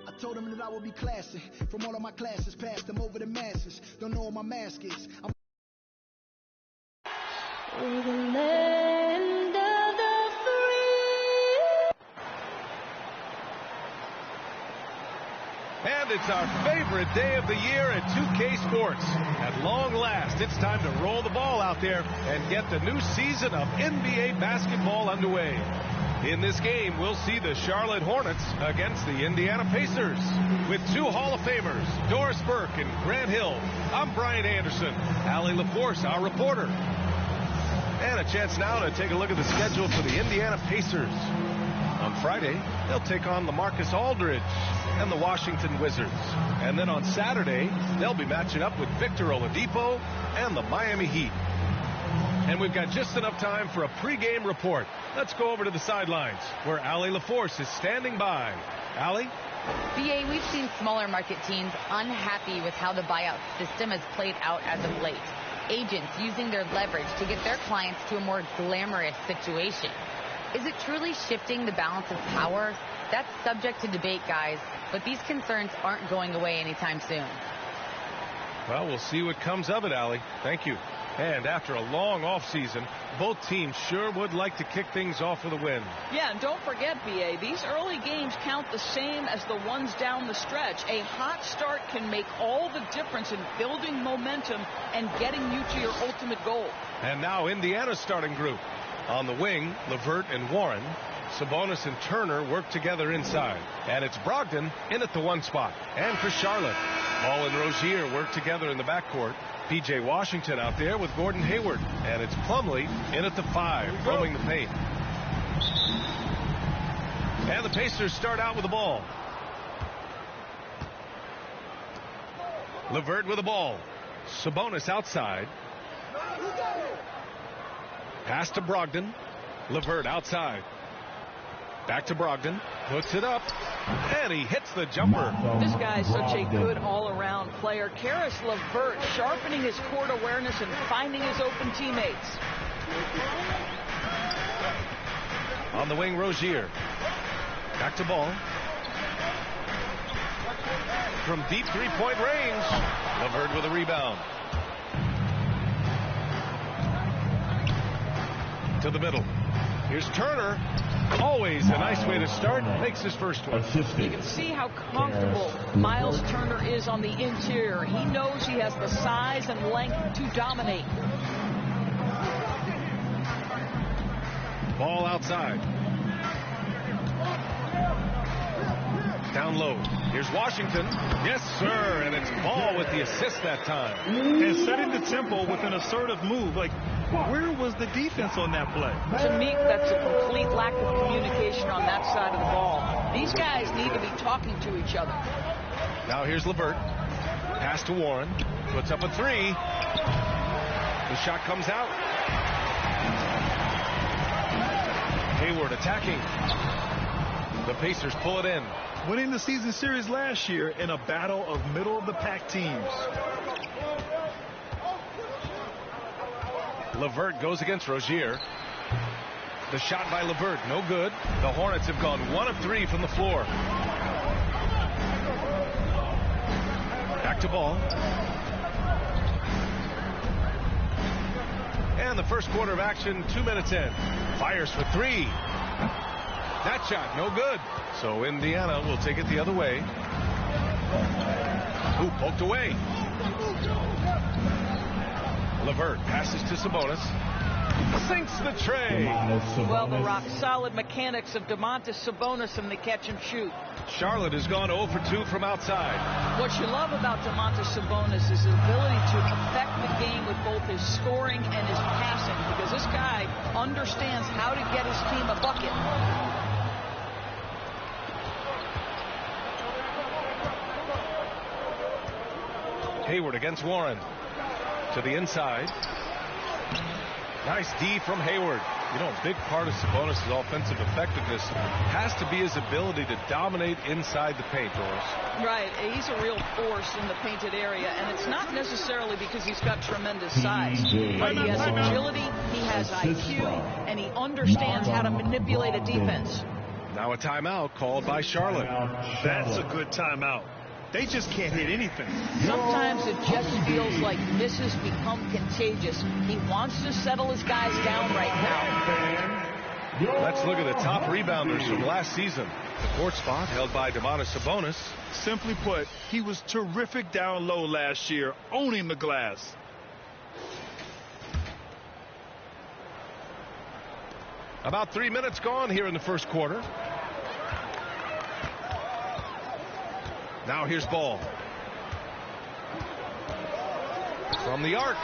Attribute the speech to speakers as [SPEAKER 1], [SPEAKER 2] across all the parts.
[SPEAKER 1] I told them that I would be classy. From all of my classes, passed them over the masses. Don't know what my mask is.
[SPEAKER 2] We're the land of the free.
[SPEAKER 3] And it's our favorite day of the year at 2K Sports. At long last, it's time to roll the ball out there and get the new season of NBA basketball underway. In this game, we'll see the Charlotte Hornets against the Indiana Pacers. With two Hall of Famers, Doris Burke and Grant Hill, I'm Brian Anderson. Allie LaForce, our reporter. And a chance now to take a look at the schedule for the Indiana Pacers. On Friday, they'll take on LaMarcus Aldridge and the Washington Wizards. And then on Saturday, they'll be matching up with Victor Oladipo and the Miami Heat. And we've got just enough time for a pregame report. Let's go over to the sidelines, where Allie LaForce is standing by. Allie?
[SPEAKER 4] BA, we've seen smaller market teams unhappy with how the buyout system has played out as of late. Agents using their leverage to get their clients to a more glamorous situation. Is it truly shifting the balance of power? That's subject to debate, guys, but these concerns aren't going away anytime soon.
[SPEAKER 3] Well, we'll see what comes of it, Allie. Thank you. And after a long offseason, both teams sure would like to kick things off with a win.
[SPEAKER 5] Yeah, and don't forget, BA, these early games count the same as the ones down the stretch. A hot start can make all the difference in building momentum and getting you to your ultimate goal.
[SPEAKER 3] And now Indiana's starting group. On the wing, LeVert and Warren. Sabonis and Turner work together inside. And it's Brogdon in at the 1 spot. And for Charlotte, Ball and Rozier work together in the backcourt. P.J. Washington out there with Gordon Hayward. And it's Plumlee in at the 5, roaming the paint. And the Pacers start out with the ball. LeVert with the ball. Sabonis outside. Pass to Brogdon. LeVert outside. Back to Brogdon. Puts it up. And he hits the jumper.
[SPEAKER 5] This guy's such a good all-around player. Karis LeVert sharpening his court awareness and finding his open teammates.
[SPEAKER 3] On the wing, Rozier. Back to Ball. From deep three-point range. LeVert with a rebound. To the middle. Here's Turner. Always a nice way to start. Makes his first one.
[SPEAKER 5] You can see how comfortable Miles Turner is on the interior. He knows he has the size and length to dominate.
[SPEAKER 3] Ball outside. Down low. Here's Washington. Yes, sir. And it's Ball with the assist that time.
[SPEAKER 6] And setting the tempo with an assertive move. Like, where was the defense on that play?
[SPEAKER 5] To me, that's a complete lack of communication on that side of the ball. These guys need to be talking to each other.
[SPEAKER 3] Now here's LeVert. Pass to Warren. Puts up a 3. The shot comes out. Hayward attacking. The Pacers pull it in.
[SPEAKER 6] Winning the season series last year in a battle of middle-of-the-pack teams.
[SPEAKER 3] LeVert goes against Rozier. The shot by LeVert, no good. The Hornets have gone 1 of 3 from the floor. Back to Ball. And the first quarter of action, 2 minutes in. Fires for 3. That shot, no good. So Indiana will take it the other way. Ooh, poked away. LeVert passes to Sabonis. Sinks the tray.
[SPEAKER 5] Well, the rock-solid mechanics of Domantas Sabonis and the catch and shoot.
[SPEAKER 3] Charlotte has gone 0 for 2 from outside.
[SPEAKER 5] What you love about Domantas Sabonis is his ability to affect the game with both his scoring and his passing, because this guy understands how to get his team a bucket.
[SPEAKER 3] Hayward against Warren. To the inside. Nice D from Hayward. You know, a big part of Sabonis' offensive effectiveness has to be his ability to dominate inside the paint, Doris.
[SPEAKER 5] Right. He's a real force in the painted area, and it's not necessarily because he's got tremendous size. But he has agility, he has IQ, and he understands how to manipulate a defense.
[SPEAKER 3] Now a timeout called by Charlotte.
[SPEAKER 6] That's a good timeout. They just can't hit anything.
[SPEAKER 5] Sometimes it just feels like misses become contagious. He wants to settle his guys down right now.
[SPEAKER 3] Let's look at the top rebounders from last season. The court spot held by Domantas Sabonis.
[SPEAKER 6] Simply put, he was terrific down low last year, owning the glass.
[SPEAKER 3] About 3 minutes gone here in the first quarter. Now here's Ball. From the arc.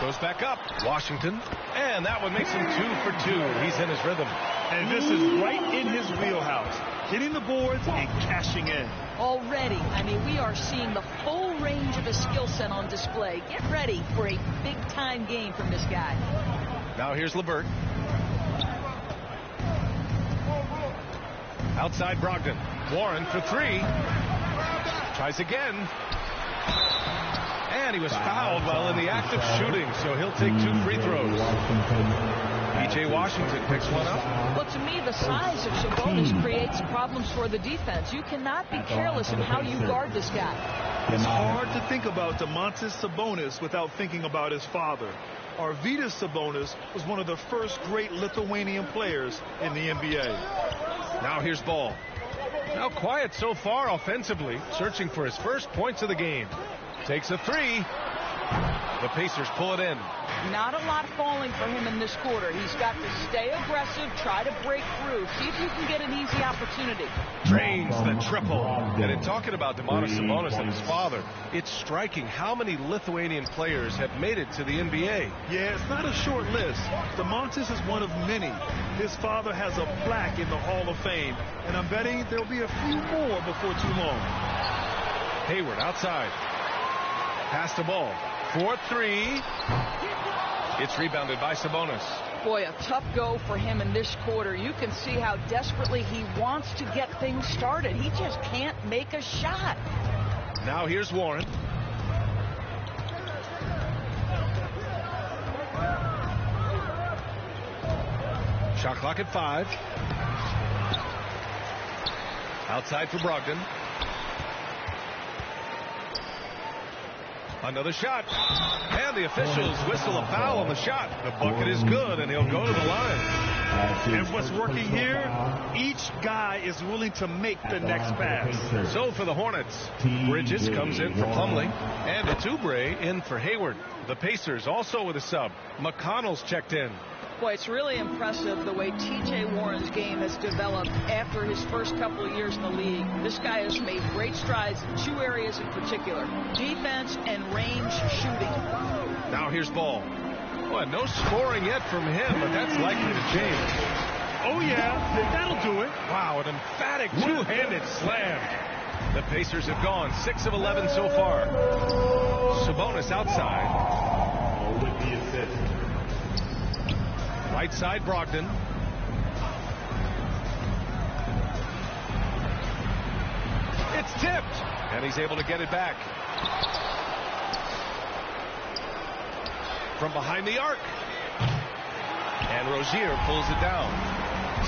[SPEAKER 3] Goes back up. Washington. And that one makes him 2 for 2. He's in his rhythm.
[SPEAKER 6] And this is right in his wheelhouse. Hitting the boards and cashing in.
[SPEAKER 5] Already, I mean, we are seeing the full range of his skill set on display. Get ready for a big-time game from this guy.
[SPEAKER 3] Now here's LeVert. Outside Brogdon. Warren for 3. Tries again. And he was fouled while in the act of shooting, so he'll take 2 free throws. P.J. Washington picks one up.
[SPEAKER 5] Well, to me, the size of Sabonis creates problems for the defense. You cannot be careless in how you guard this guy.
[SPEAKER 6] It's hard to think about Domantas Sabonis without thinking about his father. Arvydas Sabonis was one of the first great Lithuanian players in the NBA.
[SPEAKER 3] Now here's Ball. Now quiet so far offensively, searching for his first points of the game. Takes a 3. The Pacers pull it in.
[SPEAKER 5] Not a lot falling for him in this quarter. He's got to stay aggressive, try to break through, see if you can get an easy opportunity.
[SPEAKER 3] Drains the triple. And in talking about Domantas Sabonis and his father, it's striking how many Lithuanian players have made it to the NBA.
[SPEAKER 6] Yeah, it's not a short list. Domantas is one of many. His father has a plaque in the Hall of Fame, and I'm betting there'll be a few more before too long.
[SPEAKER 3] Hayward outside. Pass the ball. 4-3. It's rebounded by Sabonis.
[SPEAKER 5] Boy, a tough go for him in this quarter. You can see how desperately he wants to get things started. He just can't make a shot.
[SPEAKER 3] Now here's Warren. Shot clock at 5. Outside for Brogdon. Another shot. And the officials whistle a foul on the shot. The bucket is good, and he'll go to the line.
[SPEAKER 6] And what's working here, each guy is willing to make the next pass.
[SPEAKER 3] So for the Hornets, Bridges comes in for Plumlee, and it's Oubre in for Hayward. The Pacers also with a sub. McConnell's checked in.
[SPEAKER 5] Boy, it's really impressive the way T.J. Warren's game has developed after his first couple of years in the league. This guy has made great strides in 2 areas in particular, defense and range shooting.
[SPEAKER 3] Now here's Ball. Well, no scoring yet from him, but that's likely to change.
[SPEAKER 6] Oh, yeah, that'll do it.
[SPEAKER 3] Wow, an emphatic two-handed slam. The Pacers have gone 6 of 11 so far. Sabonis outside.
[SPEAKER 7] With the assist.
[SPEAKER 3] Right side, Brogdon. It's tipped, and he's able to get it back. From behind the arc. And Rozier pulls it down.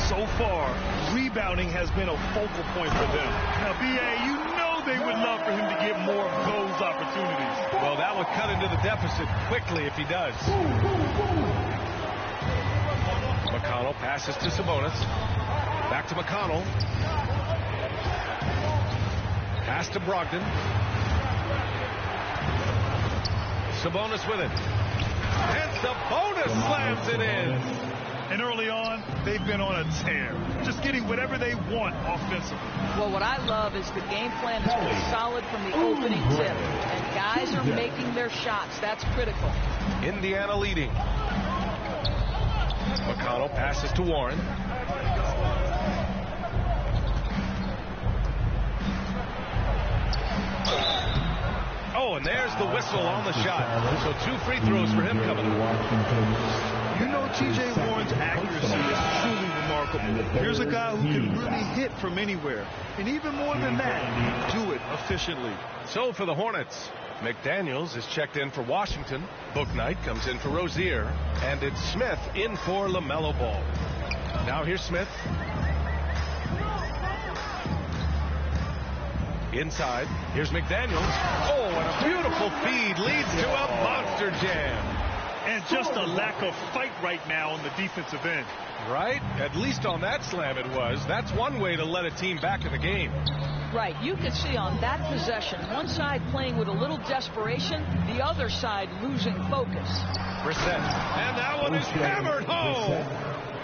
[SPEAKER 6] So far, rebounding has been a focal point for them. Now, B.A., you know they would love for him to get more of those opportunities.
[SPEAKER 3] Well, that would cut into the deficit quickly if he does. McConnell passes to Sabonis. Back to McConnell. Pass to Brogdon. Sabonis with it. And Sabonis slams it in.
[SPEAKER 6] And early on, they've been on a tear. Just getting whatever they want offensively.
[SPEAKER 5] Well, what I love is the game plan has been solid from the opening tip. And guys are making their shots. That's critical.
[SPEAKER 3] Indiana leading. McConnell passes to Warren. Oh, and there's the whistle on the shot. So 2 free throws for him coming up.
[SPEAKER 6] You know, T.J. Warren's accuracy is truly remarkable. Here's a guy who can really hit from anywhere. And even more than that, do it efficiently.
[SPEAKER 3] So for the Hornets, McDaniels is checked in for Washington. Bouknight comes in for Rozier. And it's Smith in for LaMelo Ball. Now here's Smith. Inside, here's McDaniels. Oh, and a beautiful feed leads to a monster jam.
[SPEAKER 6] And just a lack of fight right now on the defensive end.
[SPEAKER 3] Right? At least on that slam it was. That's one way to let a team back in the game.
[SPEAKER 5] Right. You can see on that possession, one side playing with a little desperation, the other side losing focus.
[SPEAKER 3] Brissett. And that one is hammered home.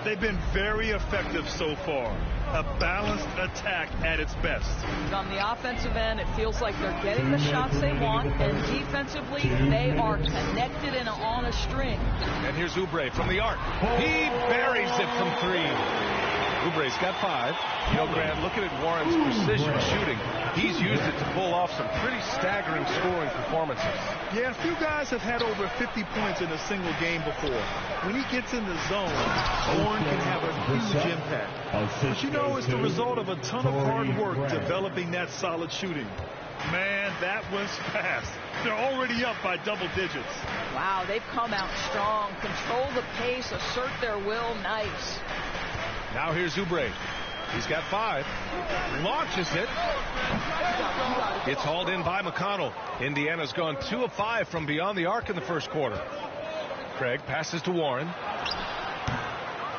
[SPEAKER 6] They've been very effective so far. A balanced attack at its best.
[SPEAKER 5] On the offensive end, it feels like they're getting the shots they want, and defensively, they are connected and on a string.
[SPEAKER 3] And here's Oubre from the arc. He buries it from 3. Oubre's got 5. You know, Grant, looking at Warren's precision shooting, he's used it to pull off some pretty staggering scoring performances.
[SPEAKER 6] Yeah, a few guys have had over 50 points in a single game before. When he gets in the zone, Warren can have a huge impact. But you know, it's the result of a ton of hard work developing that solid shooting. Man, that was fast. They're already up by double digits.
[SPEAKER 5] Wow, they've come out strong. Control the pace, assert their will. Nice.
[SPEAKER 3] Now here's Oubre. He's got 5. Launches it. It's hauled in by McConnell. Indiana's gone 2 of 5 from beyond the arc in the first quarter. Craig passes to Warren.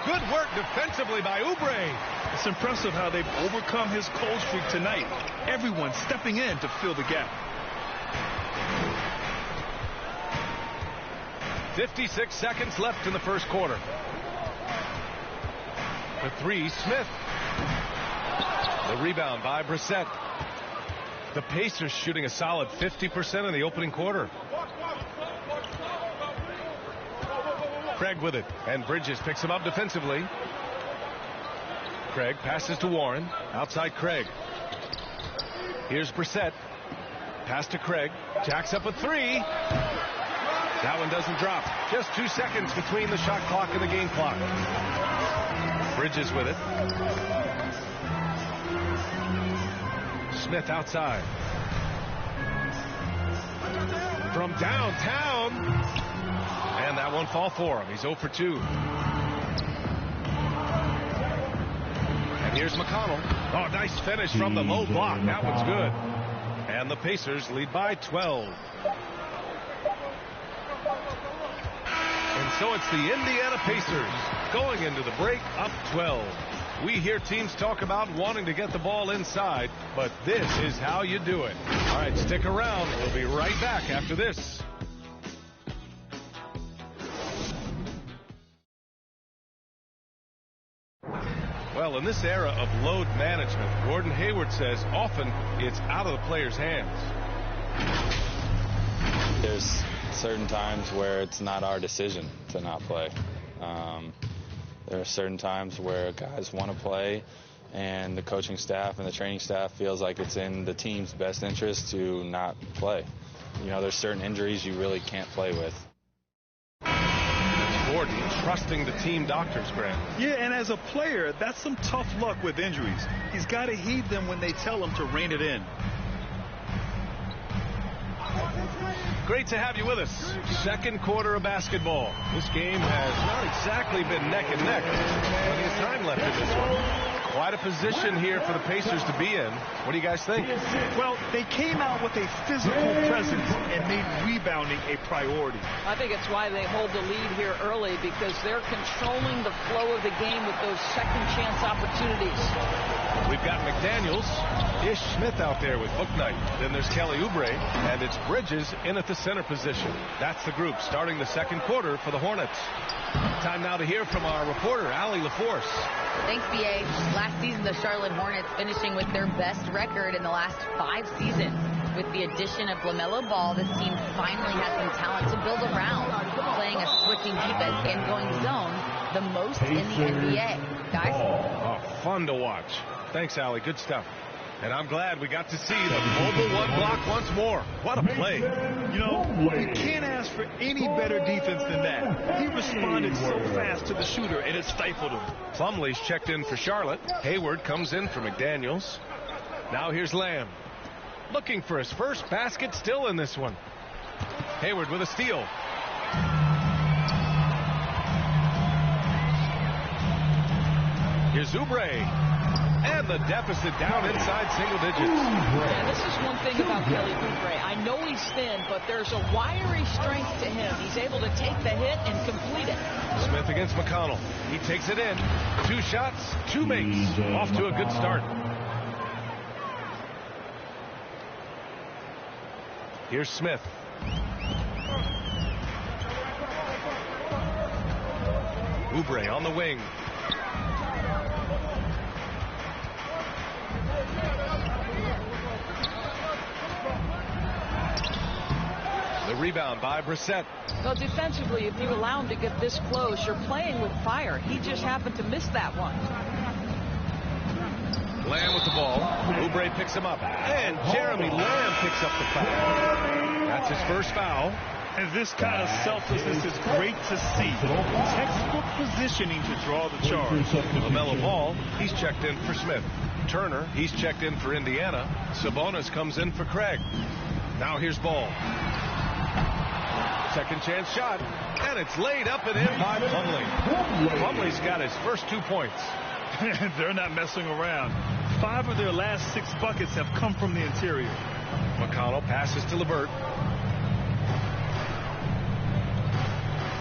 [SPEAKER 3] Good work defensively by Oubre.
[SPEAKER 6] It's impressive how they've overcome his cold streak tonight. Everyone stepping in to fill the gap.
[SPEAKER 3] 56 seconds left in the first quarter. The 3, Smith. The rebound by Brissett. The Pacers shooting a solid 50% in the opening quarter. Craig with it, and Bridges picks him up defensively. Craig passes to Warren. Outside Craig. Here's Brissett. Pass to Craig. Jacks up a 3. That one doesn't drop. Just 2 seconds between the shot clock and the game clock. Bridges with it. Smith outside. From downtown. And that won't fall for him. He's 0 for 2. And here's McConnell. Oh, nice finish from the low block. That one's good. And the Pacers lead by 12. And so it's the Indiana Pacers going into the break up 12. We hear teams talk about wanting to get the ball inside, but this is how you do it. All right, stick around. We'll be right back after this. Well, in this era of load management, Gordon Hayward says often it's out of the player's hands.
[SPEAKER 8] There's certain times where it's not our decision to not play. There are certain times where guys want to play, and the coaching staff and the training staff feels like it's in the team's best interest to not play. You know, there's certain injuries you really can't play with.
[SPEAKER 3] Gordon trusting the team doctors, Grant.
[SPEAKER 6] Yeah, and as a player, that's some tough luck with injuries. He's got to heed them when they tell him to rein it in.
[SPEAKER 3] Great to have you with us. Second quarter of basketball. This game has not exactly been neck and neck. Plenty of time left in this one. Quite a position here for the Pacers to be in. What do you guys think?
[SPEAKER 6] Well, they came out with a physical presence and made rebounding a priority.
[SPEAKER 5] I think it's why they hold the lead here early, because they're controlling the flow of the game with those second chance opportunities.
[SPEAKER 3] We've got McDaniels, Ish Smith out there with Bouknight. Then there's Kelly Oubre, and it's Bridges in at the center position. That's the group starting the second quarter for the Hornets. Time now to hear from our reporter, Allie LaForce.
[SPEAKER 4] Thanks, B.A. Last season, the Charlotte Hornets finishing with their best record in the last 5 seasons. With the addition of LaMelo Ball, this team finally has some talent to build around, playing a switching defense and going zone the most in the NBA. Guys?
[SPEAKER 3] Oh, fun to watch. Thanks, Allie. Good stuff. And I'm glad we got to see the mobile one block once more. What a play.
[SPEAKER 6] You know, you can't ask for any better defense than that. He responded so fast to the shooter, and it stifled him.
[SPEAKER 3] Plumlee's checked in for Charlotte. Hayward comes in for McDaniels. Now here's Lamb. Looking for his first basket, still in this one. Hayward with a steal. Oubre. And the deficit down inside single digits.
[SPEAKER 5] Yeah, this is one thing about Kelly Oubre. I know he's thin, but there's a wiry strength to him. He's able to take the hit and complete it.
[SPEAKER 3] Smith against McConnell. He takes it in. 2 shots, 2 makes. Off to a good start. Here's Smith. Oubre on the wing. The rebound by Brissett.
[SPEAKER 5] Well, defensively, if you allow him to get this close, you're playing with fire. He just happened to miss that one.
[SPEAKER 3] Lamb with the ball. Oubre picks him up. And Jeremy Lamb picks up the foul. That's his first foul.
[SPEAKER 6] And this kind of selflessness is great to see. Textbook positioning to draw the charge.
[SPEAKER 3] LaMelo Ball, he's checked in for Smith. Turner, he's checked in for Indiana. Sabonis comes in for Craig. Now here's Ball. Second chance shot. And it's laid up and in by Plumlee. Plumlee's got his first 2 points.
[SPEAKER 6] They're not messing around. 5 of their last 6 buckets have come from the interior.
[SPEAKER 3] McConnell passes to LeVert.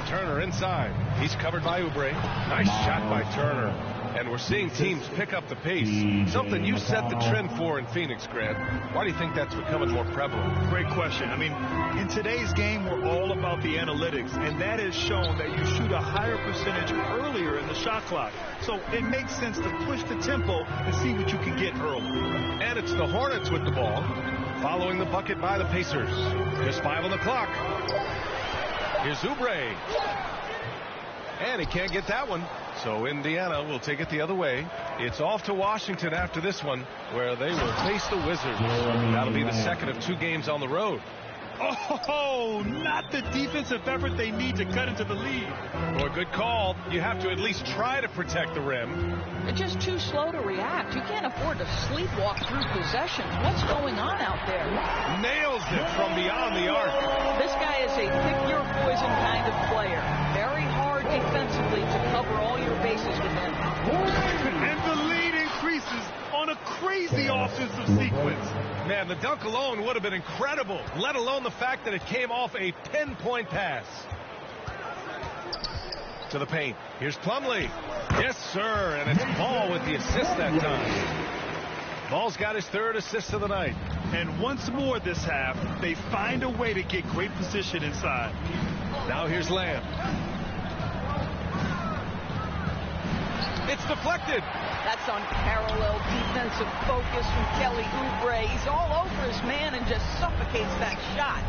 [SPEAKER 3] Turner inside. He's covered by Oubre. Nice shot by Turner. And we're seeing teams pick up the pace. Something you set the trend for in Phoenix, Grant. Why do you think that's becoming more prevalent?
[SPEAKER 6] Great question. I mean, in today's game, we're all about the analytics, and that has shown that you shoot a higher percentage earlier in the shot clock. So it makes sense to push the tempo and see what you can get early.
[SPEAKER 3] And it's the Hornets with the ball, following the bucket by the Pacers. Just 5 on the clock. Here's Oubre. And he can't get that one. So Indiana will take it the other way. It's off to Washington after this one, where they will face the Wizards. That'll be the second of 2 games on the road.
[SPEAKER 6] Oh, not the defensive effort they need to cut into the lead.
[SPEAKER 3] Boy, good call. You have to at least try to protect the rim.
[SPEAKER 5] They're just too slow to react. You can't afford to sleepwalk through possessions. What's going on out there?
[SPEAKER 3] Nails it from beyond the arc.
[SPEAKER 5] This guy is a pick-your-poison kind of player. Very hard defensively to cover all your bases with him.
[SPEAKER 6] And the lead increases on a crazy offensive sequence.
[SPEAKER 3] Man, the dunk alone would have been incredible, let alone the fact that it came off a pinpoint pass. To the paint. Here's Plumlee. Yes, sir. And it's Ball with the assist that time. Ball's got his 3rd assist of the night.
[SPEAKER 6] And once more this half, they find a way to get great position inside.
[SPEAKER 3] Now here's Lamb. It's deflected.
[SPEAKER 5] That's unparalleled defensive focus from Kelly Oubre. He's all over his man and just suffocates that shot.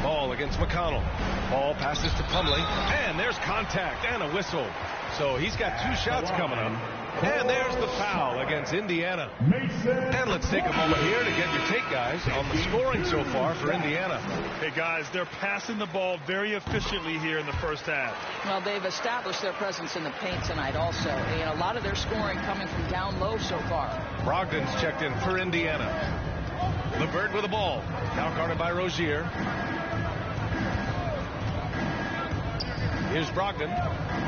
[SPEAKER 3] Ball against McConnell. Ball passes to Plumlee. And there's contact and a whistle. So he's got 2 shots coming up. And there's the foul against Indiana. And let's take a moment here to get your take, guys, on the scoring so far for Indiana.
[SPEAKER 6] Hey, guys, they're passing the ball very efficiently here in the first half.
[SPEAKER 5] Well, they've established their presence in the paint tonight also. And a lot of their scoring coming from down low so far.
[SPEAKER 3] Brogdon's checked in for Indiana. LeVert with the ball. Now guarded by Rozier. Here's Brogdon.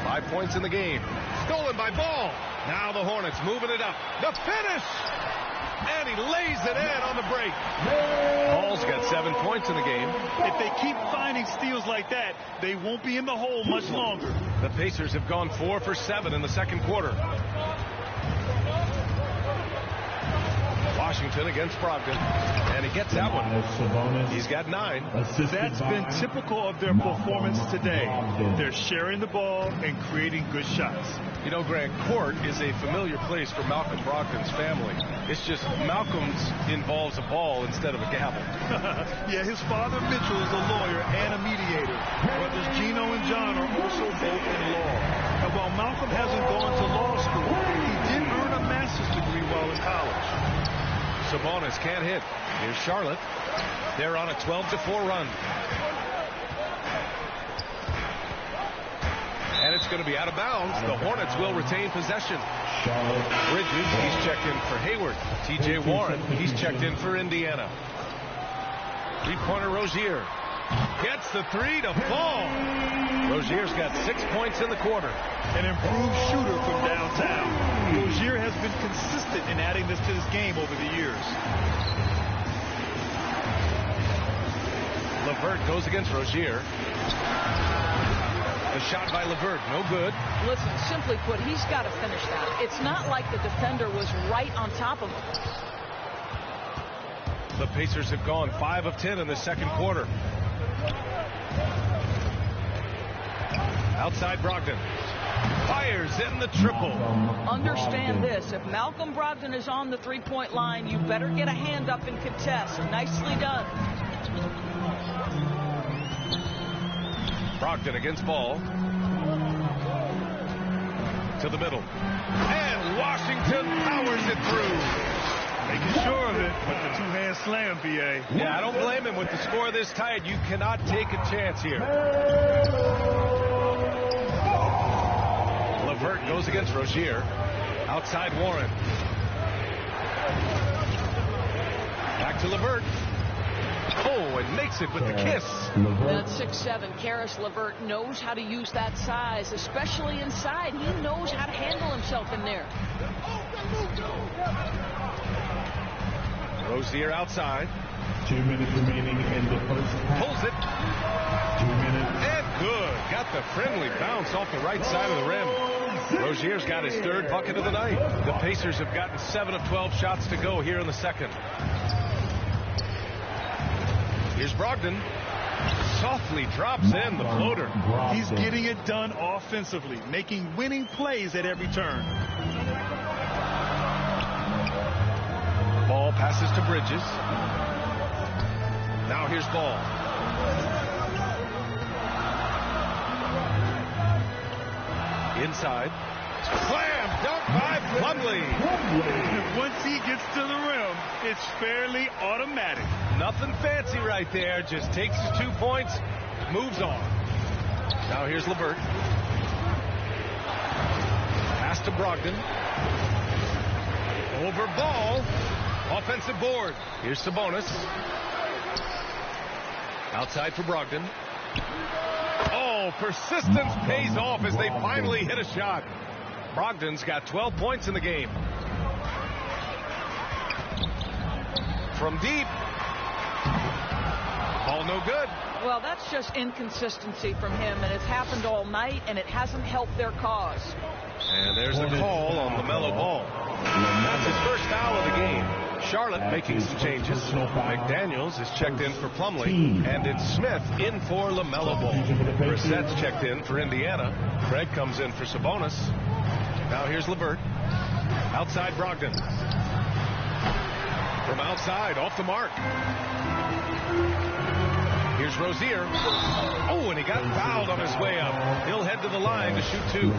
[SPEAKER 3] 5 points in the game. Stolen by Ball. Now the Hornets moving it up. The finish! And he lays it in on the break. Ball's got 7 points in the game.
[SPEAKER 6] If they keep finding steals like that, they won't be in the hole much longer.
[SPEAKER 3] The Pacers have gone 4 for 7 in the second quarter. Washington against Brogdon. And he gets that one. He's got 9.
[SPEAKER 6] That's been typical of their performance today. They're sharing the ball and creating good shots.
[SPEAKER 3] You know, Grant, court is a familiar place for Malcolm Brogdon's family. It's just Malcolm's involves a ball instead of a gavel.
[SPEAKER 6] Yeah, his father Mitchell is a lawyer and a mediator. Brothers Gino and John are also both in law. And while Malcolm hasn't gone to law school, he did earn a master's degree while in college.
[SPEAKER 3] Sabonis can't hit. Here's Charlotte. They're on a 12-4 run. And it's going to be out of bounds. The Hornets will retain possession. Bridges, he's checked in for Hayward. TJ Warren, he's checked in for Indiana. 3-pointer Rozier. Gets the three to fall. Rozier's got 6 points in the quarter.
[SPEAKER 6] An improved shooter from downtown. Rozier has been consistent in adding this to this game over the years.
[SPEAKER 3] LeVert goes against Rozier. The shot by LeVert, no good.
[SPEAKER 5] Listen, simply put, he's got to finish that. It's not like the defender was right on top of him.
[SPEAKER 3] The Pacers have gone 5 of 10 in the second quarter. Outside Brogdon. Fires in the triple.
[SPEAKER 5] Understand this. If Malcolm Brogdon is on the three-point line, you better get a hand up and contest. Nicely done.
[SPEAKER 3] Brogdon against Ball. To the middle. And Washington powers it through.
[SPEAKER 6] Making sure of it with the two-hand slam, B.A.
[SPEAKER 3] Yeah, I don't blame him with the score this tight. You cannot take a chance here. LeVert goes against Rozier. Outside Warren. Back to LeVert. Oh, and makes it with the kiss.
[SPEAKER 5] That's 6'7". Karis LeVert knows how to use that size, especially inside. He knows how to handle himself in there.
[SPEAKER 3] Rozier outside.
[SPEAKER 7] 2 minutes remaining in the first half.
[SPEAKER 3] Pulls it.
[SPEAKER 7] 2 minutes.
[SPEAKER 3] And good. Got the friendly bounce off the right side of the rim. Rozier's got his third bucket of the night. The Pacers have gotten 7 of 12 shots to go here in the second. Here's Brogdon. Softly drops in the floater.
[SPEAKER 6] He's getting it done offensively, making winning plays at every turn.
[SPEAKER 3] Ball passes to Bridges. Now here's Ball. Inside. Slam dunk by Plumlee.
[SPEAKER 6] Once he gets to the rim, it's fairly automatic.
[SPEAKER 3] Nothing fancy right there. Just takes his 2 points, moves on. Now here's LeVert. Pass to Brogdon. Over Ball. Offensive board. Here's Sabonis. Outside for Brogdon. Oh, persistence pays off as they finally hit a shot. Brogdon's got 12 points in the game. From deep. Ball no good.
[SPEAKER 5] Well, that's just inconsistency from him, and it's happened all night, and it hasn't helped their cause.
[SPEAKER 3] And there's the call on LaMelo Ball. That's his first foul of the game. Charlotte making some changes. McDaniels is checked in for Plumlee, and it's Smith in for LaMelo Ball. Brissett's checked in for Indiana. Craig comes in for Sabonis. Now here's LeVert. Outside Brogdon. From outside, off the mark. Here's Rozier. Oh, and he got fouled on his way up. He'll head to the line to shoot 2.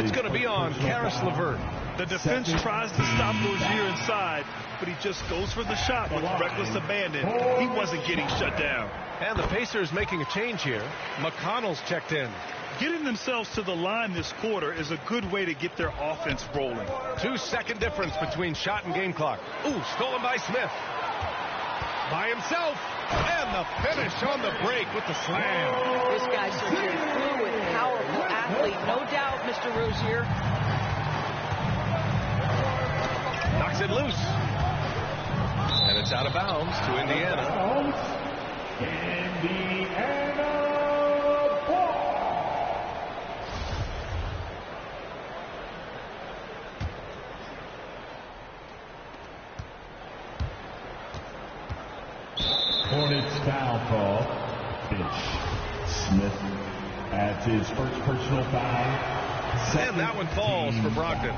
[SPEAKER 3] It's going to be on Karis LeVert.
[SPEAKER 6] The defense tries to stop Rozier inside, but he just goes for the shot with reckless abandon. He wasn't getting shut down.
[SPEAKER 3] And the Pacers making a change here. McConnell's checked in.
[SPEAKER 6] Getting themselves to the line this quarter is a good way to get their offense rolling.
[SPEAKER 3] 2-second difference between shot and game clock. Ooh, stolen by Smith. By himself. And the finish on the break with the slam.
[SPEAKER 5] This guy's such a fluid, powerful athlete. No doubt, Mr. Rozier.
[SPEAKER 3] Knocks it loose. And it's out of bounds to Indiana.
[SPEAKER 7] Hornets foul call. Smith adds his first personal foul.
[SPEAKER 3] And that one falls for Brogdon.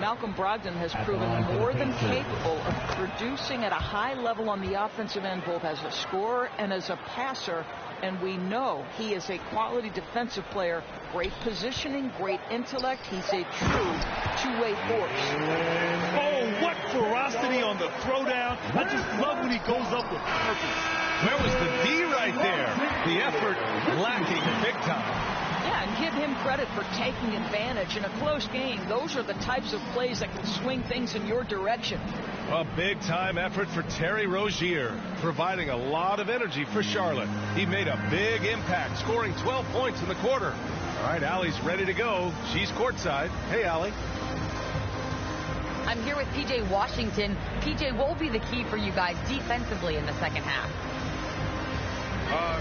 [SPEAKER 5] Malcolm Brogdon has proven more than capable of producing at a high level on the offensive end, both as a scorer and as a passer. And we know he is a quality defensive player. Great positioning, great intellect. He's a true two-way force.
[SPEAKER 6] Oh, what ferocity on the throwdown. I just love when he goes up with purpose.
[SPEAKER 3] Where was the D right there? The effort lacking big time.
[SPEAKER 5] Yeah, and give him credit for taking advantage in a close game. Those are the types of plays that can swing things in your direction.
[SPEAKER 3] A big-time effort for Terry Rozier, providing a lot of energy for Charlotte. He made a big impact, scoring 12 points in the quarter. All right, Allie's ready to go. She's courtside. Hey, Allie.
[SPEAKER 4] I'm here with P.J. Washington. P.J., what will be the key for you guys defensively in the second half?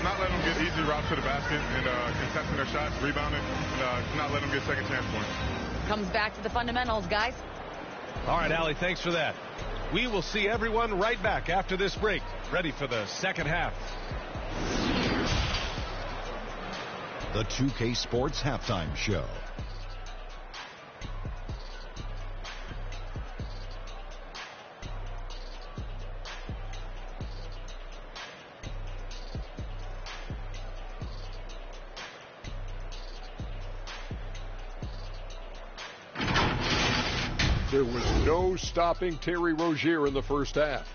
[SPEAKER 9] Not letting them get easy routes to the basket and contesting their shots, rebounding, and not letting them get second chance points.
[SPEAKER 4] Comes back to the fundamentals, guys.
[SPEAKER 3] All right, Allie, thanks for that. We will see everyone right back after this break, ready for the second half.
[SPEAKER 10] The 2K Sports Halftime Show.
[SPEAKER 11] There was no stopping Terry Rozier in the first half.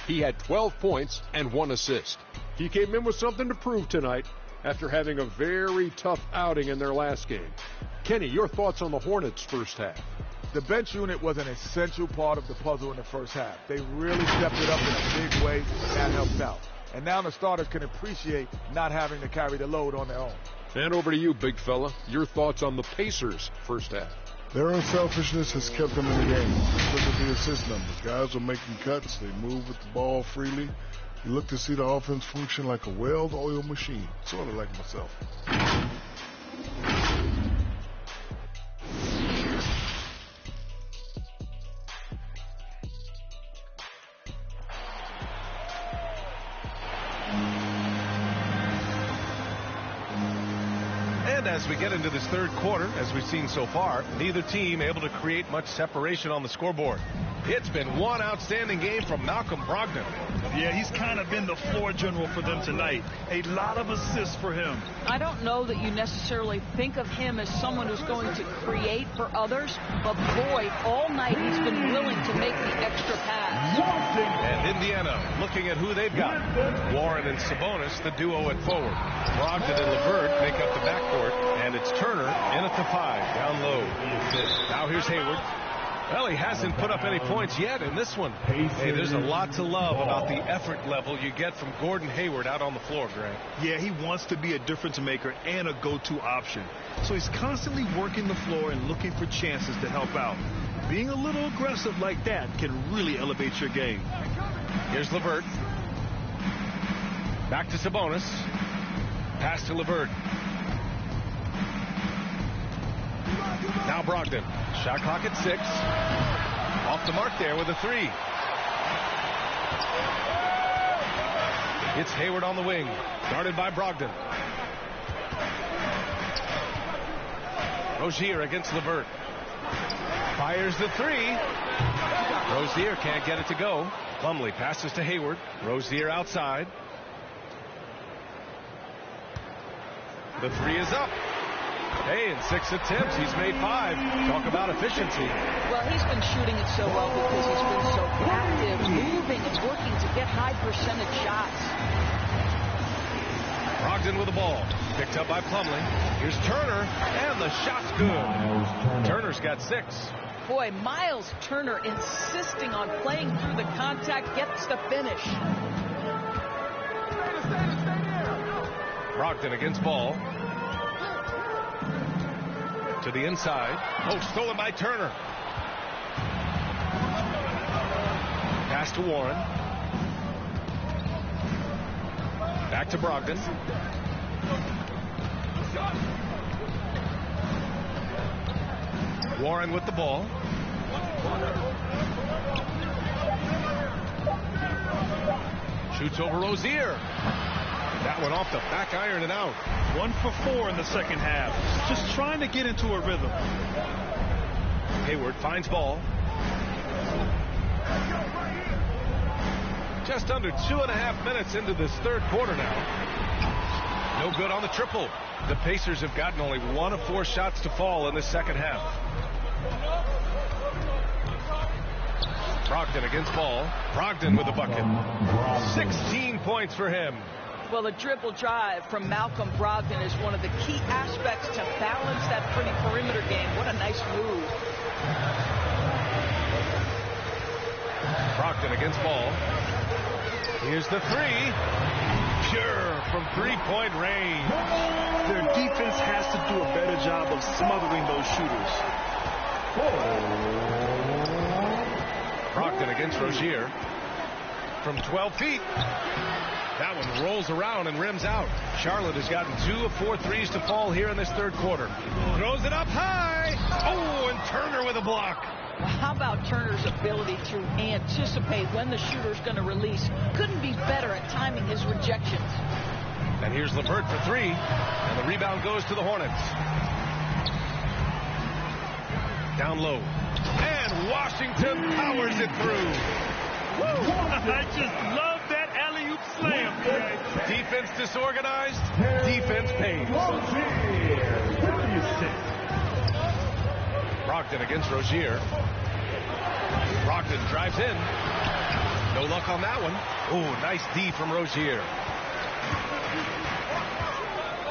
[SPEAKER 11] He had 12 points and 1 assist. He came in with something to prove tonight after having a very tough outing in their last game. Kenny, your thoughts on the Hornets' first half?
[SPEAKER 12] The bench unit was an essential part of the puzzle in the first half. They really stepped it up in a big way, and that helped out. And now the starters can appreciate not having to carry the load on their own.
[SPEAKER 11] And over to you, big fella. Your thoughts on the Pacers' first half?
[SPEAKER 13] Their unselfishness has kept them in the game. Look at the assist numbers. Guys are making cuts. They move with the ball freely. You look to see the offense function like a well-oiled machine, sort of like myself.
[SPEAKER 3] And as we get into this third quarter, as we've seen so far, neither team able to create much separation on the scoreboard. It's been one outstanding game from Malcolm Brogdon.
[SPEAKER 6] Yeah, he's kind of been the floor general for them tonight. A lot of assists for him.
[SPEAKER 5] I don't know that you necessarily think of him as someone who's going to create for others, but boy, all night he's been willing to make the extra pass.
[SPEAKER 3] And Indiana looking at who they've got. Warren and Sabonis, the duo at forward. Brogdon and LeVert make up the backcourt, and it's Turner in at the 5, down low. Now here's Hayward. Well, he hasn't put up any points yet in this one. Hey, there's a lot to love about the effort level you get from Gordon Hayward out on the floor, Grant.
[SPEAKER 6] Yeah, he wants to be a difference maker and a go-to option. So he's constantly working the floor and looking for chances to help out. Being a little aggressive like that can really elevate your game.
[SPEAKER 3] Here's LeVert. Back to Sabonis. Pass to LeVert. Now Brogdon. Shot clock at 6. Off the mark there with a 3. It's Hayward on the wing. Guarded by Brogdon. Rozier against LeVert. Fires the 3. Rozier can't get it to go. Plumlee passes to Hayward. Rozier outside. The 3 is up. Hey, in 6 attempts, he's made 5. Talk about efficiency.
[SPEAKER 5] Well, he's been shooting it so well because he's been so active, moving and working to get high percentage shots.
[SPEAKER 3] Brogdon with the ball. Picked up by Plumlee. Here's Turner, and the shot's good. Turner's got 6.
[SPEAKER 5] Boy, Miles Turner insisting on playing through the contact, gets the finish.
[SPEAKER 3] Brogdon against ball. To the inside. Oh, stolen by Turner. Pass to Warren. Back to Brogdon. Warren with the ball. Shoots over Rozier. That one off the back iron and out.
[SPEAKER 6] 1 for 4 in the second half. Just trying to get into a rhythm.
[SPEAKER 3] Hayward finds ball. Just under 2.5 minutes into this third quarter now. No good on the triple. The Pacers have gotten only 1 of 4 shots to fall in the second half. Brogdon against ball. Brogdon with a bucket. 16 points for him.
[SPEAKER 5] Well, the dribble drive from Malcolm Brogdon is one of the key aspects to balance that pretty perimeter game. What a nice move.
[SPEAKER 3] Brogdon against ball. Here's the three. Pure from three-point range.
[SPEAKER 6] Their defense has to do a better job of smothering those shooters.
[SPEAKER 3] Brogdon against Rozier. From 12 feet. That one rolls around and rims out. Charlotte has gotten 2 of 4 threes to fall here in this third quarter. Throws it up high. Oh, and Turner with a block.
[SPEAKER 5] How about Turner's ability to anticipate when the shooter's going to release? Couldn't be better at timing his rejections.
[SPEAKER 3] And here's LeVert for 3. And the rebound goes to the Hornets. Down low. And Washington powers it through.
[SPEAKER 6] Woo! I just love that alley-oop slam.
[SPEAKER 3] Defense disorganized. Defense pays. Brogdon against Rozier. Brogdon drives in. No luck on that one. Oh, nice D from Rozier.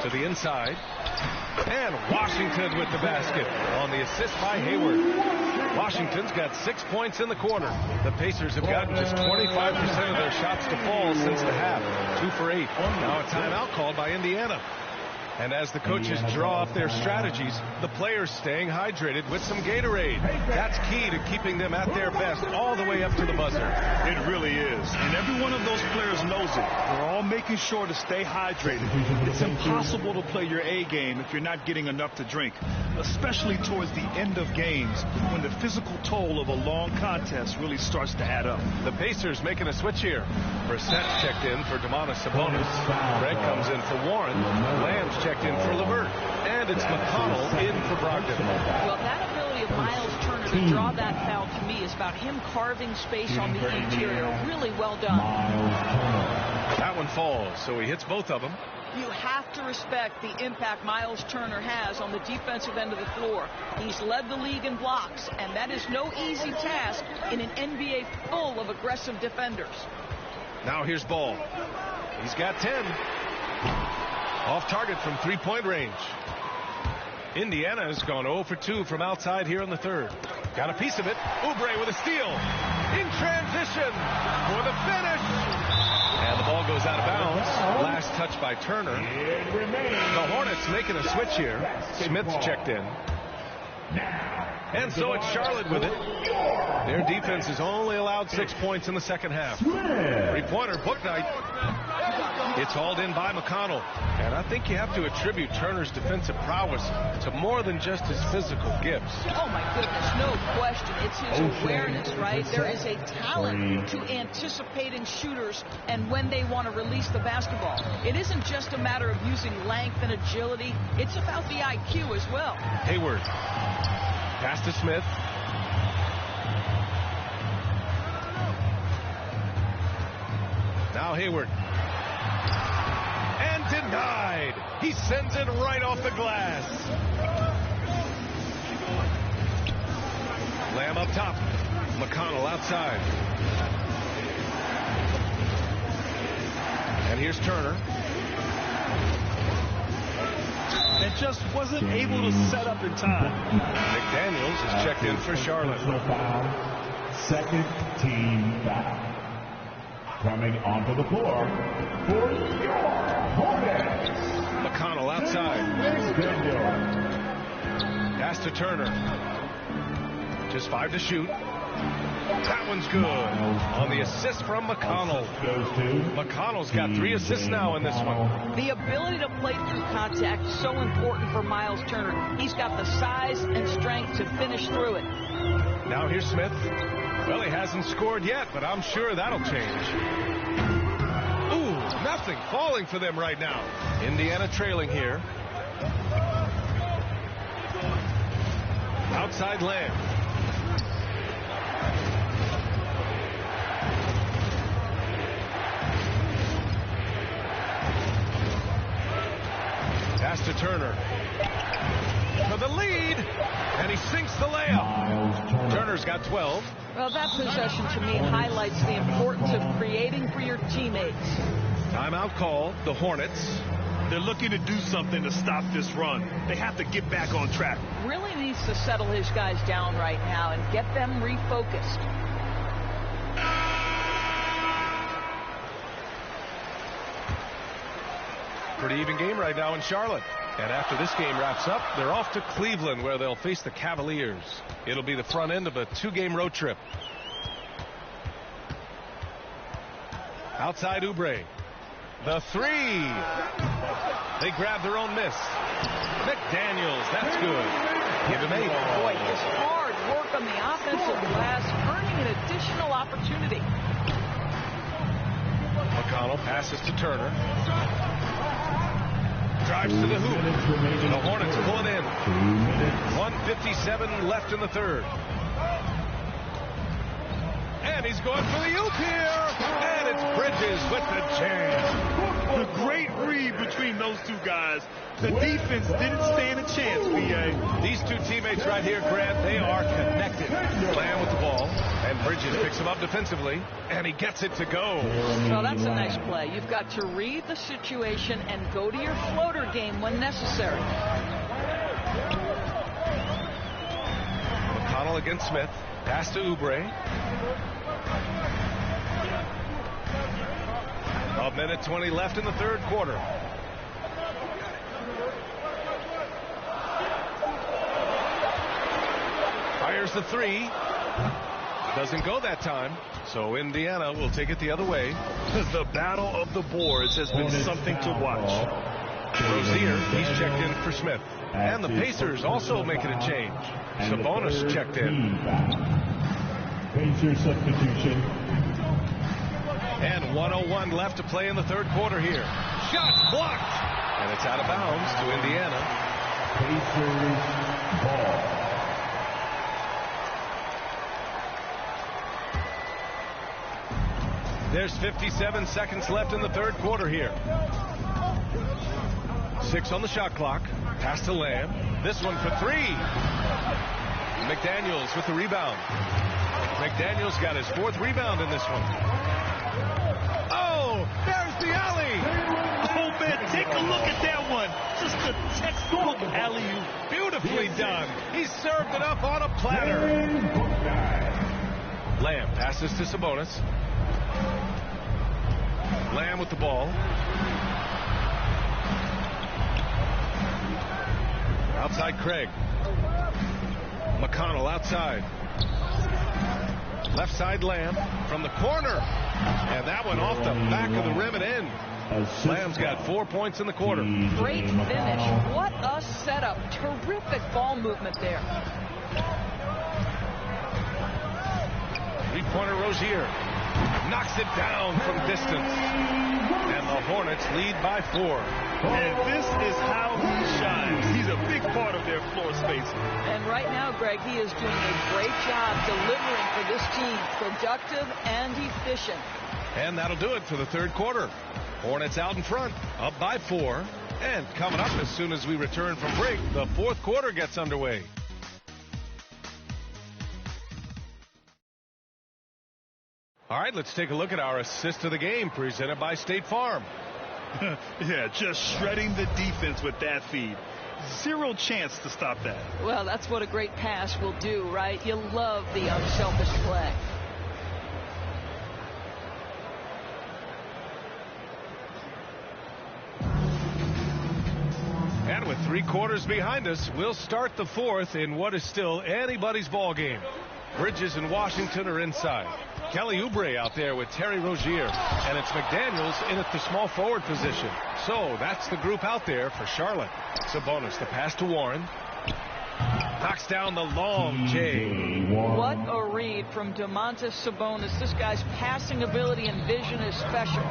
[SPEAKER 3] To the inside. And Washington with the basket on the assist by Hayward. Washington's got 6 points in the quarter. The Pacers have gotten just 25% of their shots to fall since the half. 2 for 8. Now a timeout called by Indiana. And as the coaches draw up their strategies, the players staying hydrated with some Gatorade. That's key to keeping them at their best all the way up to the buzzer.
[SPEAKER 6] It really is. And every one of those players knows it. They're all making sure to stay hydrated. It's impossible to play your A game if you're not getting enough to drink, especially towards the end of games when the physical toll of a long contest really starts to add up.
[SPEAKER 3] The Pacers making a switch here. Brissett checked in for Domantas Sabonis. Greg comes in for Warren. Lamb's checked in for LeVert. And it's McConnell in for Brogdon.
[SPEAKER 5] Well, that ability of Miles Turner to draw that foul to me is about him carving space on the interior. Really well done.
[SPEAKER 3] That one falls, so he hits both of them.
[SPEAKER 5] You have to respect the impact Miles Turner has on the defensive end of the floor. He's led the league in blocks, and that is no easy task in an NBA full of aggressive defenders.
[SPEAKER 3] Now here's Ball. He's got 10. Off target from three-point range. Indiana has gone 0 for 2 from outside here in the third. Got a piece of it. Oubre with a steal. In transition for the finish. And the ball goes out of bounds. Last touch by Turner. The Hornets making a switch here. Smith's checked in. And so it's Charlotte with it. Their defense has only allowed 6 points in the second half. Three-pointer, book night. It's hauled in by McConnell. And I think you have to attribute Turner's defensive prowess to more than just his physical gifts.
[SPEAKER 5] Oh, my goodness, no question. It's his awareness, right? There is a talent to anticipating shooters and when they want to release the basketball. It isn't just a matter of using length and agility. It's about the IQ as well.
[SPEAKER 3] Hayward. Pass to Smith. Now Hayward. And denied. He sends it right off the glass. Lamb up top. McConnell outside. And here's Turner.
[SPEAKER 6] And just wasn't able to set up in time.
[SPEAKER 3] McDaniels is checked in for Charlotte.
[SPEAKER 7] Second team foul. Coming onto the floor for your Hornets.
[SPEAKER 3] McConnell outside. Pass to Turner. Just 5 to shoot. That one's good. On the assist from McConnell. McConnell's got 3 assists now in this one.
[SPEAKER 5] The ability to play through contact is so important for Miles Turner. He's got the size and strength to finish through it.
[SPEAKER 3] Now here's Smith. Well, he hasn't scored yet, but I'm sure that'll change. Ooh, nothing falling for them right now. Indiana trailing here. Outside Lamb. Pass to Turner. For the lead. And he sinks the layup. Turner's got 12.
[SPEAKER 5] Well, that possession to me highlights the importance of creating for your teammates.
[SPEAKER 3] Timeout call, the Hornets.
[SPEAKER 6] They're looking to do something to stop this run. They have to get back on track.
[SPEAKER 5] Really needs to settle his guys down right now and get them refocused.
[SPEAKER 3] Pretty even game right now in Charlotte. And after this game wraps up, they're off to Cleveland, where they'll face the Cavaliers. It'll be the front end of a 2-game road trip. Outside Oubre. The three. They grab their own miss. McDaniels, that's good. Give him 8.
[SPEAKER 5] Boy, just hard work on the offensive glass, earning an additional opportunity.
[SPEAKER 3] McConnell passes to Turner. Drives to the hoop. The Hornets pull it in. 1:57 left in the third. And he's going for the oop here. And it's Bridges with the jam.
[SPEAKER 6] The great read between those two guys. The defense didn't stand a chance, B.A.
[SPEAKER 3] These two teammates right here, Grant, they are connected. Lamb with the ball. And Bridges picks him up defensively. And he gets it to go.
[SPEAKER 5] Well, that's a nice play. You've got to read the situation and go to your floater game when necessary.
[SPEAKER 3] McConnell against Smith. Pass to Oubre. A minute 20 left in the third quarter. Fires the three. Doesn't go that time. So Indiana will take it the other way.
[SPEAKER 6] The battle of the boards has been something to watch.
[SPEAKER 3] Rozier, he's checked in for Smith. And the Pacers also making a change. Sabonis checked in.
[SPEAKER 7] Pacers substitution.
[SPEAKER 3] And 1:01 left to play in the third quarter here. Shot blocked. And it's out of bounds to Indiana.
[SPEAKER 7] Pacers ball.
[SPEAKER 3] There's 57 seconds left in the third quarter here. 6 on the shot clock. Pass to Lamb. This one for 3. McDaniels with the rebound. McDaniels got his 4th rebound in this one. Oh, there's the alley.
[SPEAKER 6] Oh, man, take a look at that one. Just a textbook alley-oop.
[SPEAKER 3] Beautifully done. He served it up on a platter. Lamb passes to Sabonis. Lamb with the ball. Outside Craig. McConnell outside. Left side Lamb from the corner. And that one off the back of the rim and in. Lamb's got 4 points in the quarter.
[SPEAKER 5] Great finish. What a setup. Terrific ball movement there.
[SPEAKER 3] Three-pointer Rozier. Knocks it down from distance. And the Hornets lead by 4.
[SPEAKER 6] And this is how he shines. He's a big part of their floor space.
[SPEAKER 5] And right now, Greg, he is doing a great job delivering for this team. Productive and efficient.
[SPEAKER 3] And that'll do it for the third quarter. Hornets out in front, up by 4. And coming up as soon as we return from break, the fourth quarter gets underway. All right, let's take a look at our assist of the game presented by State Farm.
[SPEAKER 6] Yeah, just shredding the defense with that feed. Zero chance to stop that.
[SPEAKER 5] Well, that's what a great pass will do, right? You love the unselfish play.
[SPEAKER 3] And with 3 quarters behind us, we'll start the fourth in what is still anybody's ball game. Bridges and Washington are inside. Kelly Oubre out there with Terry Rozier. And it's McDaniels in at the small forward position. So that's the group out there for Charlotte. Sabonis, the pass to Warren. Knocks down the long J.
[SPEAKER 5] What a read from Domantas Sabonis. This guy's passing ability and vision is special.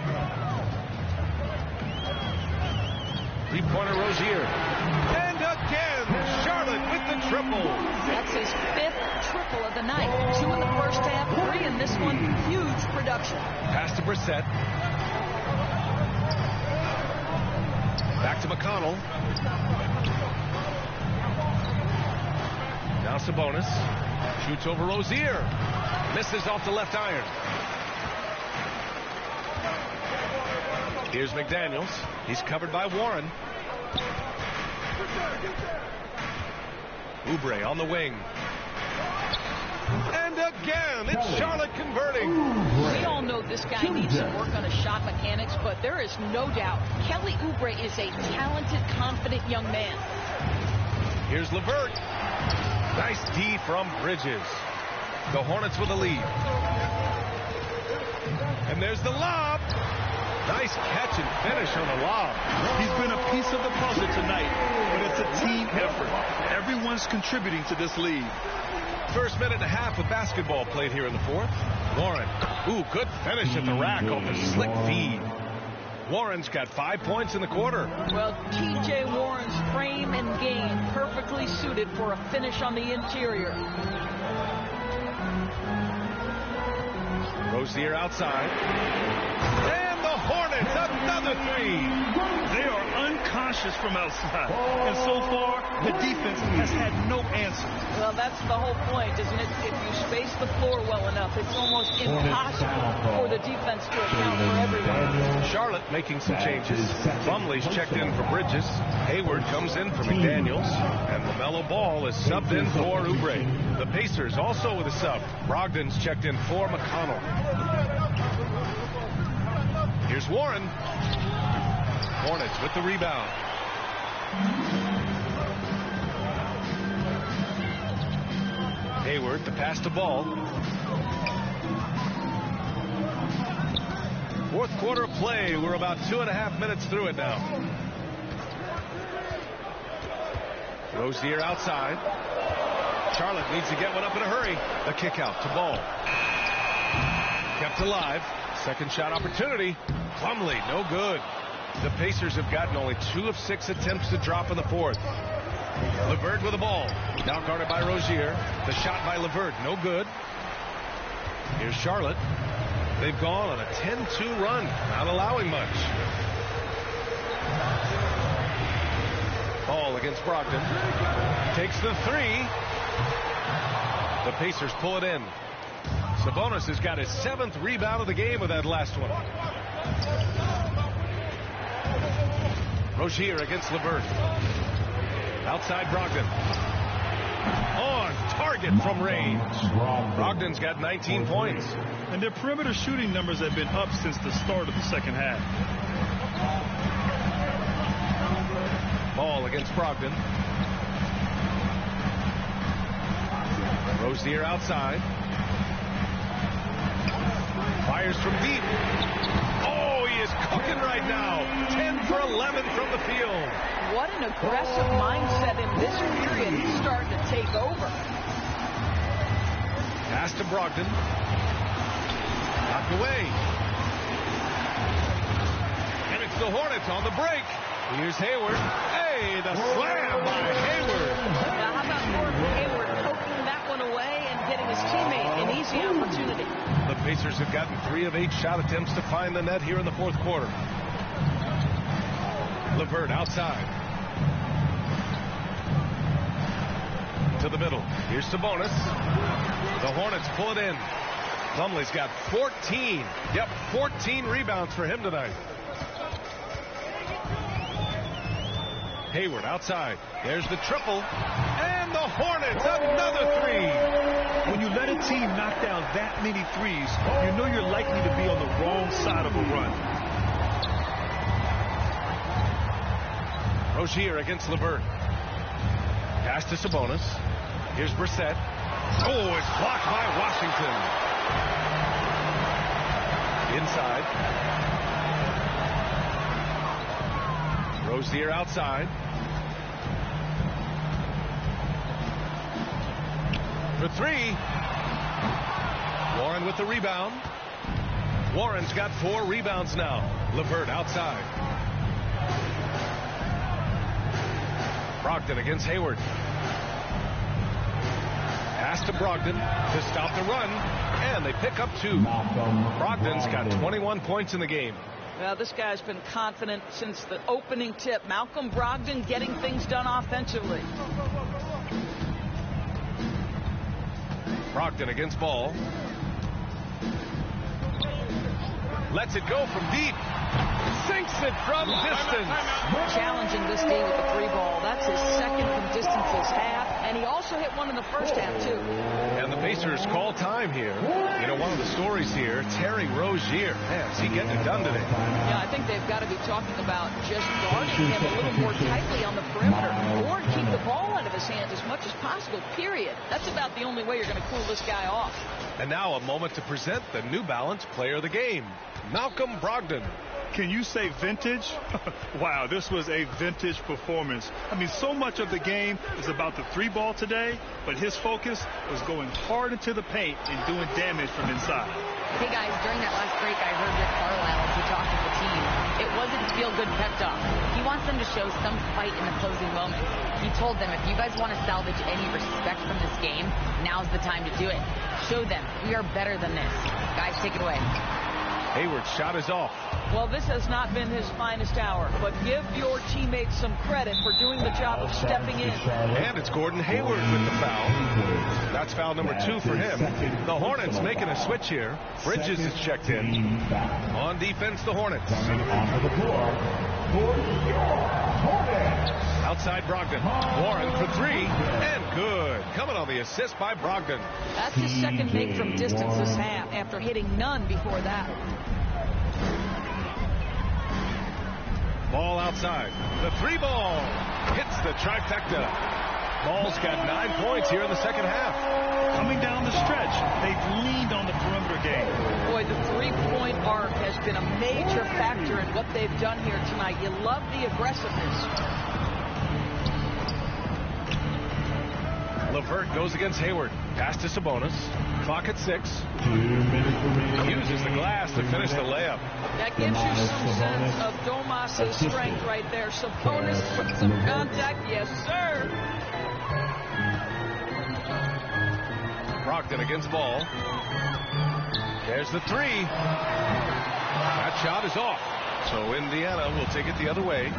[SPEAKER 3] Three-pointer Rozier. And again, Charlotte with the triple.
[SPEAKER 5] That's his 5th triple of the night. 2 in the first half, 3 in this one. Huge production.
[SPEAKER 3] Pass to Brissett. Back to McConnell. Now Sabonis. Shoots over Rozier. Misses off the left iron. Here's McDaniels. He's covered by Warren. Oubre on the wing. And again, it's Charlotte converting.
[SPEAKER 5] We all know this guy needs some work on his shot mechanics, but there is no doubt Kelly Oubre is a talented, confident young man.
[SPEAKER 3] Here's LeVert. Nice D from Bridges. The Hornets with the lead. And there's the lob. Nice catch and finish on the lob.
[SPEAKER 6] He's been a piece of the puzzle tonight, but it's a team effort. Everyone's contributing to this lead.
[SPEAKER 3] First minute and a half of basketball played here in the fourth. Warren. Ooh, good finish at the rack off a slick feed. Warren's got 5 points in the quarter.
[SPEAKER 5] Well, T.J. Warren's frame and game perfectly suited for a finish on the interior.
[SPEAKER 3] Rozier outside. And the Hornets, another three.
[SPEAKER 6] They are unconscious from outside. And so far, the defense has had no answer.
[SPEAKER 5] Well, that's the whole point, isn't it? If you space the floor well enough, it's almost impossible for the defense to account for everyone.
[SPEAKER 3] Charlotte making some changes. Plumlee's checked in for Bridges. Hayward comes in for McDaniels. And LaMelo Ball is subbed in for Oubre. The Pacers also with a sub. Brogdon's checked in for McConnell. Here's Warren. Hornets with the rebound. Hayward, the pass to Ball. Fourth quarter of play. We're about 2.5 minutes through it now. Rozier outside. Charlotte needs to get one up in a hurry. The kick out to Ball. Kept alive. Second shot opportunity. Plumlee, no good. The Pacers have gotten only 2 of 6 attempts to drop in the fourth. LeVert with the ball. Now guarded by Rozier. The shot by LeVert, no good. Here's Charlotte. They've gone on a 10-2 run, not allowing much. Ball against Brogdon. Takes the three. The Pacers pull it in. Sabonis has got his 7th rebound of the game with that last one. Rozier against LeVert. Outside Brogdon. On target from range. Brogdon's got 19 points.
[SPEAKER 6] And their perimeter shooting numbers have been up since the start of the second half.
[SPEAKER 3] Ball against Brogdon. Rozier outside. Fires from deep. Oh, he is cooking right now. 10 for 11 from the field.
[SPEAKER 5] What an aggressive mindset in this period. He's starting to take over.
[SPEAKER 3] Pass to Brogdon. Knocked away. And it's the Hornets on the break. Here's Hayward. Hey, the slam by Hayward.
[SPEAKER 5] Now, how about Gordon Hayward poking that one away and getting his teammate an easy opportunity?
[SPEAKER 3] The Pacers have gotten 3 of 8 shot attempts to find the net here in the fourth quarter. LeVert outside. To the middle. Here's Sabonis. The Hornets pull it in. Plumlee's got 14. Yep, 14 rebounds for him tonight. Hayward outside. There's the triple. And the Hornets, another three.
[SPEAKER 6] When you let a team knock down that many threes, you know you're likely to be on the wrong side of a run.
[SPEAKER 3] Rozier against LeVert. Pass to Sabonis. Here's Brissett. Oh, it's blocked by Washington. Inside. Rozier outside. For three. Warren with the rebound. Warren's got 4 rebounds now. LeVert outside. Brogdon against Hayward. Pass to Brogdon to stop the run. And they pick up 2. Brogdon's got 21 points in the game.
[SPEAKER 5] Well, this guy's been confident since the opening tip. Malcolm Brogdon getting things done offensively.
[SPEAKER 3] Brogdon against Ball. Lets it go from deep. Sinks it from distance.
[SPEAKER 5] Challenging this game with the 3-ball. That's his second from distance this half. And he also hit one in the first half, too.
[SPEAKER 3] And the Pacers call time here. You know, one of the stories here, Terry Rozier. Man, is he getting it done today?
[SPEAKER 5] Yeah, I think they've got to be talking about just guarding him a little more tightly on the perimeter or keep the ball out of his hands as much as possible, period. That's about the only way you're going to cool this guy off.
[SPEAKER 3] And now a moment to present the New Balance Player of the Game, Malcolm Brogdon.
[SPEAKER 14] Can you say vintage? Wow, this was a vintage performance. I mean, so much of the game is about the 3-ball today, but his focus was going hard into the paint and doing damage from inside.
[SPEAKER 4] Hey guys, during that last break, I heard Rick Carlisle as he talked with the team. It wasn't feel-good pep talk. He wants them to show some fight in the closing moments. He told them, if you guys want to salvage any respect from this game, now's the time to do it. Show them we are better than this. Guys, take it away.
[SPEAKER 3] Hayward's shot is off.
[SPEAKER 5] Well, this has not been his finest hour, but give your teammates some credit for doing the job of stepping in.
[SPEAKER 3] And it's Gordon Hayward with the foul. That's foul number 2 for him. The Hornets making a switch here. Bridges is checked in. On defense, the Hornets. Outside Brogdon. Warren for 3. And good. Coming on the assist by Brogdon.
[SPEAKER 5] That's his second make from distance this half after hitting none before that.
[SPEAKER 3] Ball outside. The 3-ball hits the trifecta. Ball's got 9 points here in the second half.
[SPEAKER 14] Coming down the stretch, they've leaned on the perimeter game.
[SPEAKER 5] Boy, the 3-point arc has been a major factor in what they've done here tonight. You love the aggressiveness.
[SPEAKER 3] LeVert goes against Hayward. Pass to Sabonis. Clock at 6. Uses the glass to finish the layup.
[SPEAKER 5] That gives you some sense of Domas' strength right there. Sabonis with some contact. Yes, sir.
[SPEAKER 3] Brogdon against Ball. There's the 3. That shot is off. So Indiana will take it the other way.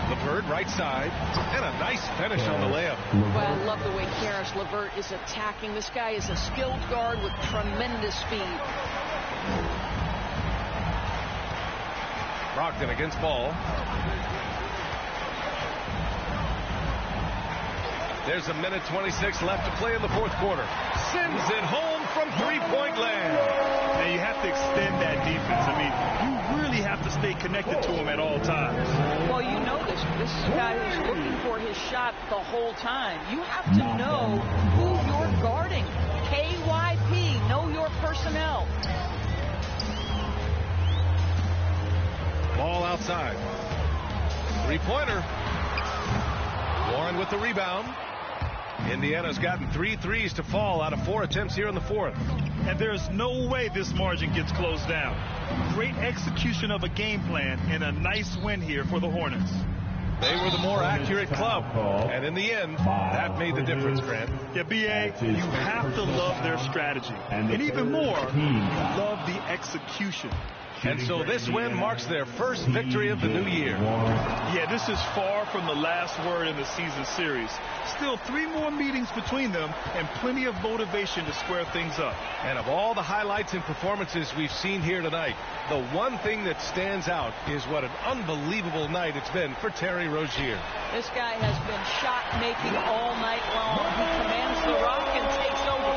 [SPEAKER 3] LeVert right side, and a nice finish on the layup.
[SPEAKER 5] Well, I love the way Karis LeVert is attacking. This guy is a skilled guard with tremendous speed.
[SPEAKER 3] Brogdon against Ball. There's a minute 26 left to play in the fourth quarter. Sends it home from 3-point land.
[SPEAKER 14] Now you have to extend that defense. I mean, you really have to stay connected to him at all times.
[SPEAKER 5] Well, you know this. This guy is looking for his shot the whole time. You have to know who you're guarding. KYP, know your personnel.
[SPEAKER 3] Ball outside. 3-pointer. Warren with the rebound. Indiana's gotten 3 threes to fall out of 4 attempts here in the fourth.
[SPEAKER 14] And there's no way this margin gets closed down. Great execution of a game plan and a nice win here for the Hornets.
[SPEAKER 3] They were the more accurate club, and in the end, that made the difference, Grant.
[SPEAKER 14] Yeah, B.A., you have to love their strategy. And even more, love the execution.
[SPEAKER 3] And so this win marks their first victory of the new year.
[SPEAKER 14] Yeah, this is far from the last word in the season series. Still 3 more meetings between them and plenty of motivation to square things up.
[SPEAKER 3] And of all the highlights and performances we've seen here tonight, the one thing that stands out is what an unbelievable night it's been for Terry Rozier.
[SPEAKER 5] This guy has been shot-making all night long. He commands the rock and takes over.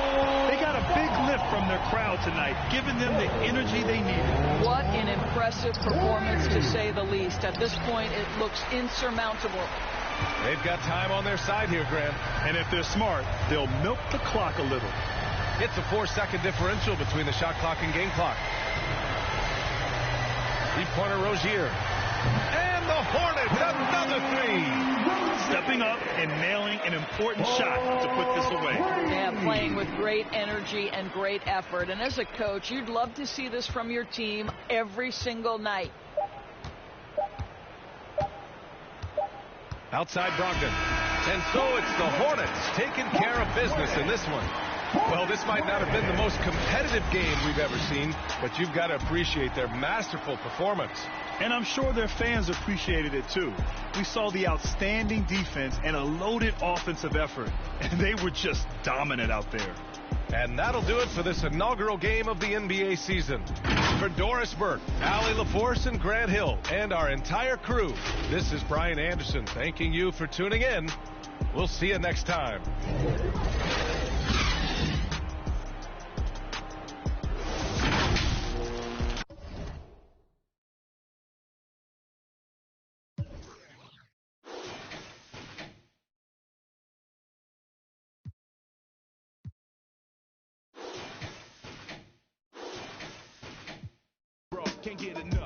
[SPEAKER 14] They got a big lift from their crowd tonight, giving them the energy they needed.
[SPEAKER 5] What an impressive performance, to say the least. At this point, it looks insurmountable.
[SPEAKER 3] They've got time on their side here, Grant.
[SPEAKER 14] And if they're smart, they'll milk the clock a little.
[SPEAKER 3] It's a 4-second differential between the shot clock and game clock. 3-pointer Rozier. And the Hornets, another 3.
[SPEAKER 14] Stepping up and nailing an important shot to put this away.
[SPEAKER 5] Yeah, playing with great energy and great effort. And as a coach, you'd love to see this from your team every single night.
[SPEAKER 3] Outside Brogdon. And so it's the Hornets taking care of business in this one. Well, this might not have been the most competitive game we've ever seen, but you've got to appreciate their masterful performance.
[SPEAKER 14] And I'm sure their fans appreciated it too. We saw the outstanding defense and a loaded offensive effort, and they were just dominant out there.
[SPEAKER 3] And that'll do it for this inaugural game of the NBA season. For Doris Burke, Allie LaForce, and Grant Hill, and our entire crew, this is Brian Anderson thanking you for tuning in. We'll see you next time.
[SPEAKER 15] Can't get enough.